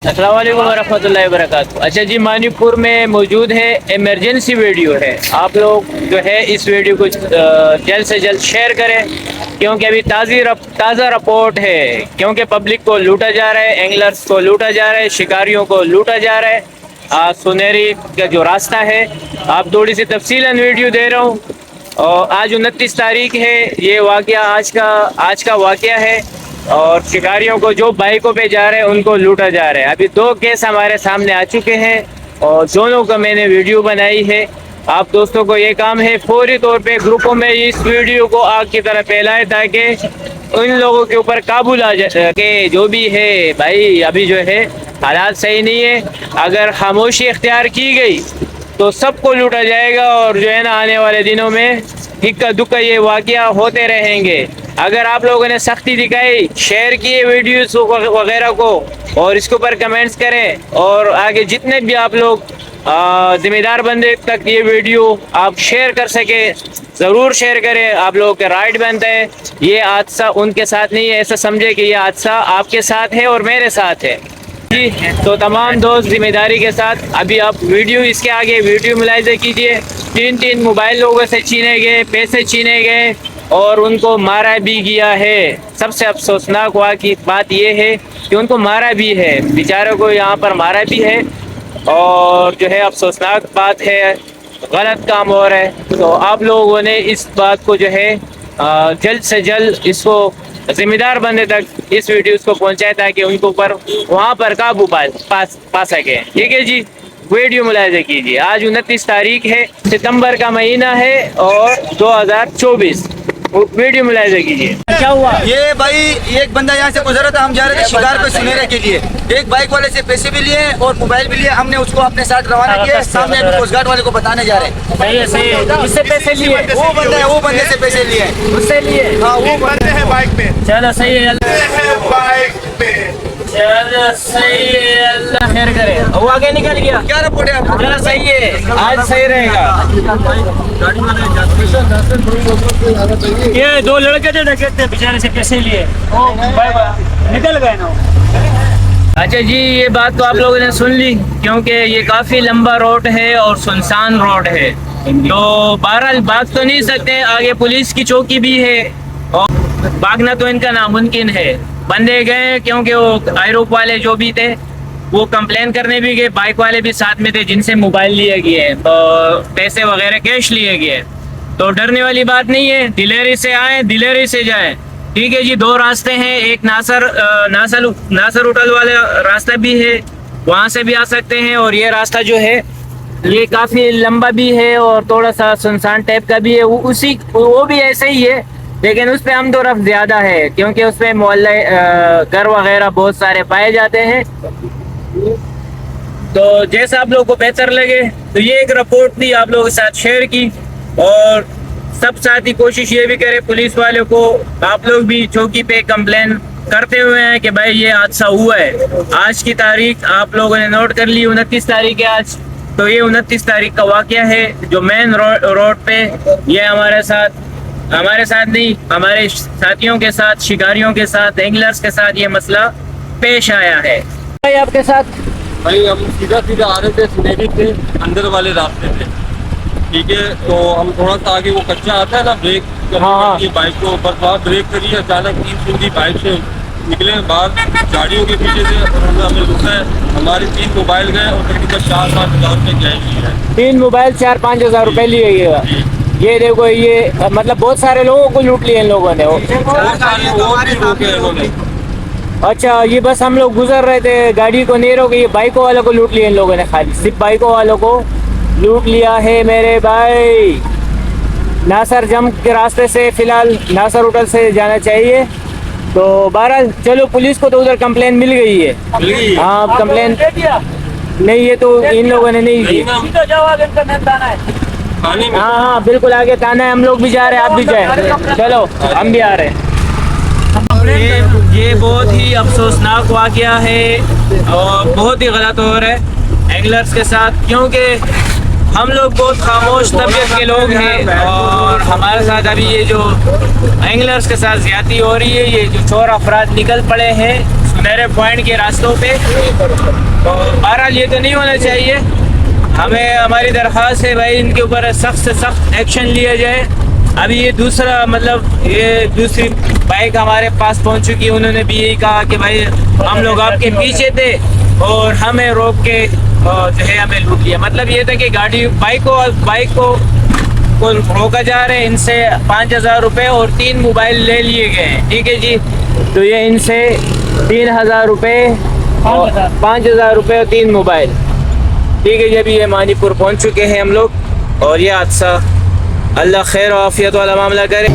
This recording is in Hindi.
अस्सलाम वालेकुम वरहमतुल्लाहि वबरकातुहू। अच्छा जी, मानीपुर में मौजूद है, इमरजेंसी वीडियो है। आप लोग जो है इस वीडियो को जल्द से जल्द शेयर करें, क्योंकि अभी ताज़ा रिपोर्ट है। क्योंकि पब्लिक को लूटा जा रहा है, एंगलर्स को लूटा जा रहा है, शिकारियों को लूटा जा रहा है। सुनहरी का जो रास्ता है, आप थोड़ी सी तफसीलन वीडियो दे रहा हूँ। और आज 29 तारीख है, ये वाक़या आज का वाक़या है। और शिकारियों को जो बाइकों पे जा रहे हैं उनको लूटा जा रहा है। अभी 2 केस हमारे सामने आ चुके हैं और दोनों का मैंने वीडियो बनाई है। आप दोस्तों को ये काम है फौरी तौर पे ग्रुपों में इस वीडियो को आग की तरह फैलाएं, ताकि उन लोगों के ऊपर काबू आ जाए। जो भी है भाई, अभी जो है हालात सही नहीं है। अगर खामोशी इख्तियार की गई तो सबको लूटा जाएगा। और जो है ना, आने वाले दिनों में इक्का दुक्का ये वाक़या होते रहेंगे। अगर आप लोगों ने सख्ती दिखाई, शेयर किए वीडियोस वगैरह को, और इसके ऊपर कमेंट्स करें, और आगे जितने भी आप लोग जिम्मेदार बंदे तक ये वीडियो आप शेयर कर सके, ज़रूर शेयर करें। आप लोगों के राइट बनते हैं। ये हादसा उनके साथ नहीं है, ऐसा समझे कि ये हादसा आपके साथ है और मेरे साथ है जी। तो तमाम दोस्त जिम्मेदारी के साथ अभी आप वीडियो, इसके आगे वीडियो मुलाहिज़ा कीजिए। 3 मोबाइल लोगों से छीने गए, पैसे छीने गए और उनको मारा भी गया है। सबसे अफसोसनाक की बात यह है कि उनको मारा भी है, बेचारों को यहाँ पर मारा भी है। और जो है अफसोसनाक बात है, गलत काम हो रहा है। तो आप लोगों ने इस बात को जो है जल्द से जल्द इसको जिम्मेदार बंदे तक इस वीडियो को पहुँचाए, ताकि उनको ऊपर वहाँ पर काबू पा सके। ठीक है जी, वीडियो मुलाहिज़ा कीजिए। आज 29 तारीख है, सितंबर का महीना है और 2024। वीडियो मुलाहिज़ा कीजिए। क्या हुआ? ये भाई, एक बंदा यहाँ से गुजरा था, हम जा रहे थे शिकार पे सुनहरे के लिए। एक बाइक वाले से पैसे भी लिए और मोबाइल भी लिए। हमने उसको अपने साथ रवाना किया। सामने अभी कोस्ट गार्ड वाले को बताने जा रहे हैं। सही है, सही है। इससे पैसे लिए? वो बंदा है, वो बंदे से पैसे लिए। उससे लिए? हाँ, वो बंदे है बाइक पे। चलो सही है, चलो सही है, अल्लाह खैर करे। वो आगे निकल गया। क्या रिपोर्ट है आपको? चलो सही है, आज सही रहेगा। ये 2 लड़के थे, डकैत थे, बेचारे से पैसे लिए। ओ बाय बाय, निकल गए ना। अच्छा जी, ये बात तो आप लोगों ने सुन ली, क्योंकि ये काफ़ी लंबा रोड है और सुनसान रोड है। तो बहरहाल भाग तो नहीं सकते, आगे पुलिस की चौकी भी है और भागना तो इनका नामुमकिन है। बंदे गए, क्योंकि वो आयरोप वाले जो भी थे वो कंप्लेन करने भी गए। बाइक वाले भी साथ में थे, जिनसे मोबाइल लिए गए, तो पैसे वगैरह कैश लिए गए। तो डरने वाली बात नहीं है, दिलेरी से आए, दिलेरी से जाए। ठीक है जी, 2 रास्ते हैं। एक नासर होटल वाला रास्ता भी है, वहाँ से भी आ सकते हैं। और ये रास्ता जो है ये काफ़ी लंबा भी है और थोड़ा सा सुनसान टाइप का भी है। वो भी ऐसे ही है, लेकिन उस पर हम तरफ ज़्यादा है, क्योंकि उस पर मोहल्ले घर वगैरह बहुत सारे पाए जाते हैं। तो जैसा आप लोगों को बेहतर लगे, तो ये एक रिपोर्ट थी, आप लोगों के साथ शेयर की। और सब साथी कोशिश ये भी करें, पुलिस वालों को, आप लोग भी चौकी पे कंप्लेन करते हुए हैं कि भाई ये हादसा हुआ है। आज की तारीख आप लोगों ने नोट कर ली, 29 तारीख है आज। तो ये 29 तारीख का वाक़या है, जो मेन रोड पे ये हमारे साथ नहीं, हमारे साथियों के साथ, शिकारियों के साथ, एंगलर्स के साथ ये मसला पेश आया है। भाई आपके साथ? भाई हम सीधा आ रहे थे, सुनहरी के अंदर वाले रास्ते पे। ठीक है, तो हम थोड़ा सा आगे, वो कच्चा आता है ना, ब्रेक करनी बाइक को, बस वहाँ ब्रेक करिए। अचानक 3 सिंधी बाइक से निकले बाहर गाड़ियों के पीछे से, हमें रुका है। हमारे 3 मोबाइल गए और तकरीबन 4-5 हज़ार रुपये कैश लिए है। 3 मोबाइल 4-5 हज़ार रुपये लिए गए। ये देखो, ये मतलब बहुत सारे लोगों को लूट लिए इन लोगों ने। बहुत सारे और भी रोके इन्होंने। अच्छा, ये बस हम लोग गुजर रहे थे, गाड़ी को नहीं रोके, ये बाइकों वालों को लूट लिया इन लोगों ने। खाली सिर्फ बाइकों वालों को लूट लिया है मेरे भाई। नासर जम के रास्ते से, फिलहाल नासर होटल से जाना चाहिए। तो बहरहाल चलो, पुलिस को तो उधर कंप्लेन मिल गई है। हाँ, कंप्लेन नहीं, ये तो इन लोगों ने नहीं की। हाँ हाँ बिल्कुल, आगे थाना है, हम लोग भी जा रहे हैं, आप भी जाए। चलो हम भी आ रहे हैं। ये बहुत ही अफसोसनाक वाक़या है और बहुत ही गलत हो रहा है एंगलर्स के साथ, क्योंकि हम लोग बहुत खामोश तबीयत के लोग हैं और हमारे साथ अभी ये जो एंगलर्स के साथ ज्यादती हो रही है, ये जो चोर अफराद निकल पड़े हैं सुनहरे पॉइंट के रास्तों पे। तो बहरहाल ये तो नहीं होना चाहिए। हमें हमारी दरख्वास्त है भाई इनके ऊपर सख्त से सख्त एक्शन लिया जाए। अभी ये दूसरा मतलब ये दूसरी बाइक हमारे पास पहुंच चुकी है, उन्होंने भी यही कहा कि भाई हम लोग आपके पीछे थे और हमें रोक के जो है हमें लूट लिया। मतलब ये था कि गाड़ी बाइक को रोका जा रहा है, इनसे 5,000 रुपये और 3 मोबाइल ले लिए गए हैं। ठीक है जी, तो ये इनसे 3,000 रुपये और 5,000 रुपये और 3 मोबाइल। ठीक है जी, अभी ये मानीपुर पहुंच चुके हैं हम लोग और ये हादसा अल्लाह खैर और आफियत वाला मामला करे।